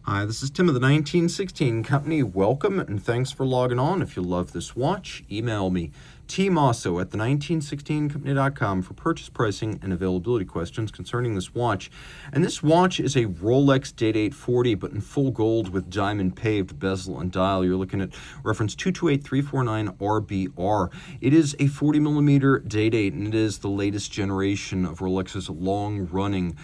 Hi, this is Tim of the 1916 Company. Welcome and thanks for logging on. If you love this watch, email me, Team Mosso at the1916company.com for purchase pricing and availability questions concerning this watch. And this watch is a Rolex Day-Date 40, but in full gold with diamond paved bezel and dial. You're looking at reference 228349RBR. It is a 40mm Day-Date, and it is the latest generation of Rolex's long-running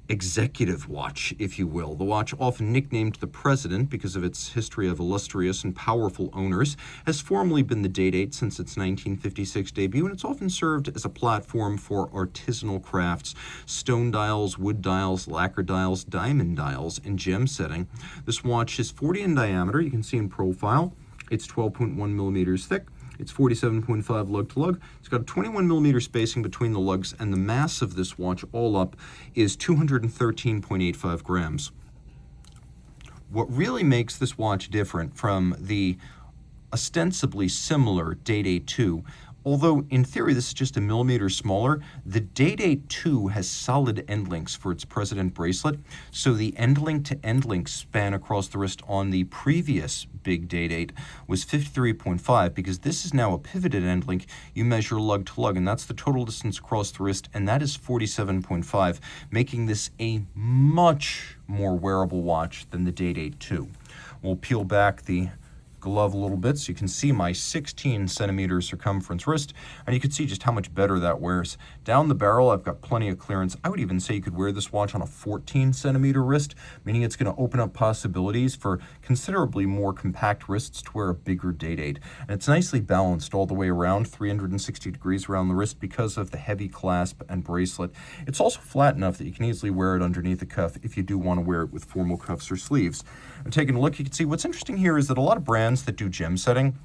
executive watch, if you will. The watch, often nicknamed the President because of its history of illustrious and powerful owners, has formally been the Day-Date since its 1956 debut, and it's often served as a platform for artisanal crafts, stone dials, wood dials, lacquer dials, diamond dials, and gem setting. This watch is 40 in diameter. You can see in profile. It's 12.1 millimeters thick. It's 47.5 lug-to-lug. It's got a 21mm spacing between the lugs, and the mass of this watch all up is 213.85 grams. What really makes this watch different from the ostensibly similar Day-Date 2, although in theory this is just a millimeter smaller, the Day-Date 2 has solid end links for its President bracelet, so the end link to end link span across the wrist on the previous big Day-Date was 53.5. Because this is now a pivoted end link, you measure lug to lug, and that's the total distance across the wrist, and that is 47.5, making this a much more wearable watch than the Day-Date 2. We'll peel back the glove a little bit so you can see my 16 centimeter circumference wrist, and you can see just how much better that wears. Down the barrel, I've got plenty of clearance. I would even say you could wear this watch on a 14 centimeter wrist, meaning it's going to open up possibilities for considerably more compact wrists to wear a bigger Day-Date. And it's nicely balanced all the way around, 360 degrees around the wrist because of the heavy clasp and bracelet. It's also flat enough that you can easily wear it underneath the cuff if you do want to wear it with formal cuffs or sleeves. And taking a look, you can see what's interesting here is that a lot of brands that do gem setting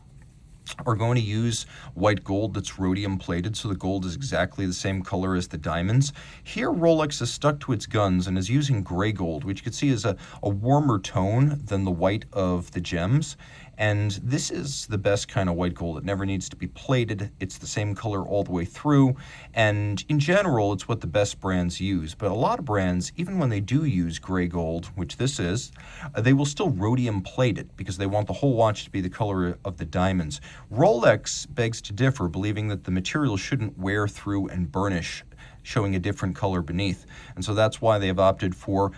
are going to use white gold that's rhodium plated, so the gold is exactly the same color as the diamonds. Here, Rolex has stuck to its guns and is using gray gold, which you can see is a warmer tone than the white of the gems. And this is the best kind of white gold. It never needs to be plated. It's the same color all the way through. And in general, it's what the best brands use. But a lot of brands, even when they do use gray gold, which this is, they will still rhodium plate it because they want the whole watch to be the color of the diamonds. Rolex begs to differ, believing that the material shouldn't wear through and burnish, showing a different color beneath. And so that's why they have opted for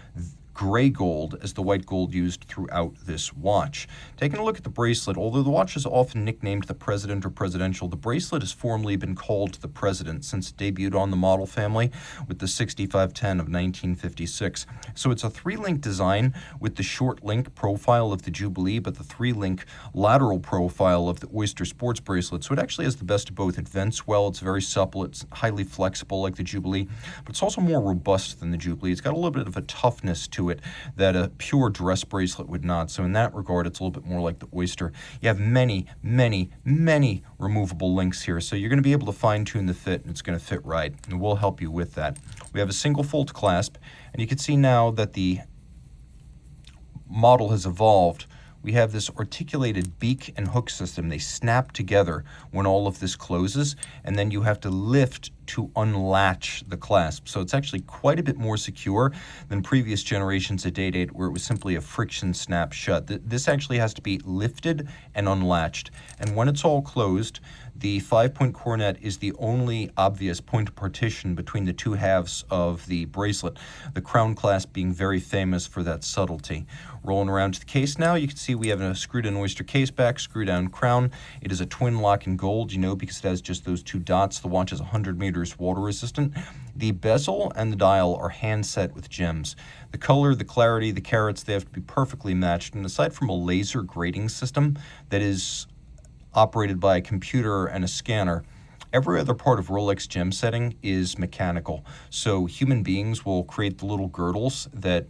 gray gold as the white gold used throughout this watch. Taking a look at the bracelet, although the watch is often nicknamed the President or Presidential, the bracelet has formally been called the President since it debuted on the model family with the 6510 of 1956. So it's a 3-link design with the short link profile of the Jubilee, but the 3-link lateral profile of the Oyster Sports bracelet. So it actually has the best of both. It vents well, it's very supple, it's highly flexible like the Jubilee, but it's also more robust than the Jubilee. It's got a little bit of a toughness to it that a pure dress bracelet would not. So in that regard, it's a little bit more like the Oyster. You have many, many, many removable links here. So you're going to be able to fine-tune the fit, and it's going to fit right. And we'll help you with that. We have a single fold clasp, and you can see now that the model has evolved. We have this articulated beak and hook system. They snap together when all of this closes, and then you have to lift to unlatch the clasp. So it's actually quite a bit more secure than previous generations of Day-Date where it was simply a friction snap shut. This actually has to be lifted and unlatched. And when it's all closed, the 5-point coronet is the only obvious point of partition between the two halves of the bracelet, the crown clasp being very famous for that subtlety. Rolling around to the case now, you can see we have a screwed-in Oyster case back, screw-down crown. It is a twin lock in gold, because it has just those two dots. The watch is 100 meters water resistant. The bezel and the dial are hand set with gems. The color, the clarity, the carats, they have to be perfectly matched. And aside from a laser grading system that is operated by a computer and a scanner, every other part of Rolex gem setting is mechanical. So human beings will create the little girdles that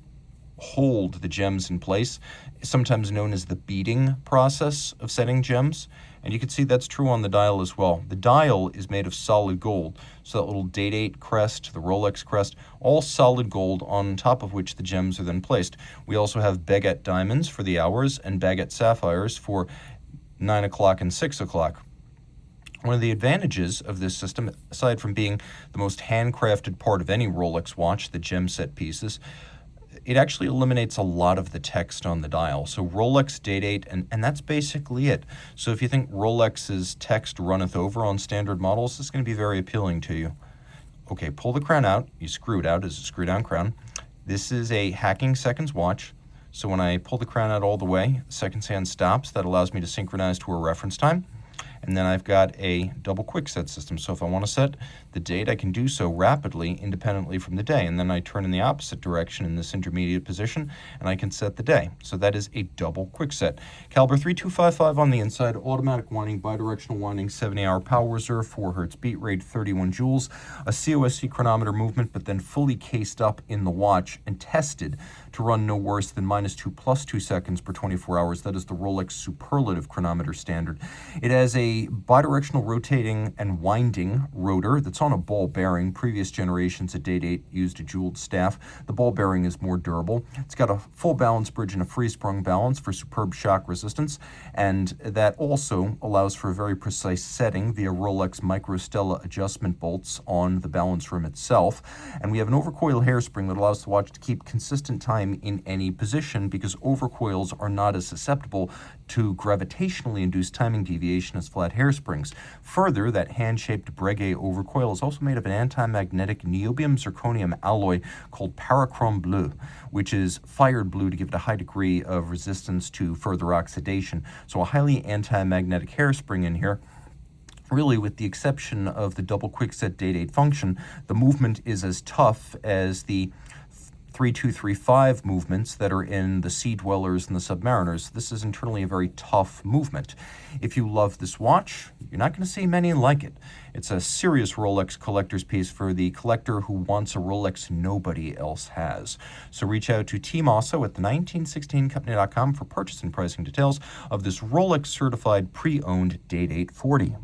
hold the gems in place, sometimes known as the beading process of setting gems. And you can see that's true on the dial as well. The dial is made of solid gold. So that little Day-Date crest, the Rolex crest, all solid gold on top of which the gems are then placed. We also have baguette diamonds for the hours and baguette sapphires for 9 o'clock and 6 o'clock. One of the advantages of this system, aside from being the most handcrafted part of any Rolex watch, the gem set pieces, it actually eliminates a lot of the text on the dial. So Rolex Day-Date, and that's basically it. So if you think Rolex's text runneth over on standard models, this is going to be very appealing to you. Okay, pull the crown out. You screw it out as a screw-down crown. This is a hacking seconds watch. So when I pull the crown out all the way, seconds hand stops. That allows me to synchronize to a reference time. And then I've got a double quick set system. So if I want to set the date, I can do so rapidly, independently from the day. And then I turn in the opposite direction in this intermediate position, and I can set the day. So that is a double quick set. Caliber 3255 on the inside, automatic winding, bidirectional winding, 70-hour power reserve, 4 hertz beat rate, 31 joules, a COSC chronometer movement, but then fully cased up in the watch and tested to run no worse than -2 + 2 seconds per 24 hours. That is the Rolex superlative chronometer standard. It has a bidirectional rotating and winding rotor that's on a ball bearing. Previous generations of Day-Date used a jeweled staff. The ball bearing is more durable. It's got a full balance bridge and a free-sprung balance for superb shock resistance, and that also allows for a very precise setting via Rolex microstella adjustment bolts on the balance rim itself. And we have an overcoil hairspring that allows the watch to keep consistent time in any position, because overcoils are not as susceptible to gravitationally induced timing deviation as flat hairsprings. Further, that hand-shaped Breguet overcoil is also made of an anti-magnetic niobium zirconium alloy called parachrome bleu, which is fired blue to give it a high degree of resistance to further oxidation. So a highly anti-magnetic hairspring in here. Really, with the exception of the double quickset Day-Date function, the movement is as tough as the 3235 movements that are in the Sea Dwellers and the Submariners. This is internally a very tough movement. If you love this watch, you're not going to see many like it. It's a serious Rolex collector's piece for the collector who wants a Rolex nobody else has. So reach out to Team Mosso at the1916company.com for purchase and pricing details of this Rolex Certified Pre-Owned Day-Date 40.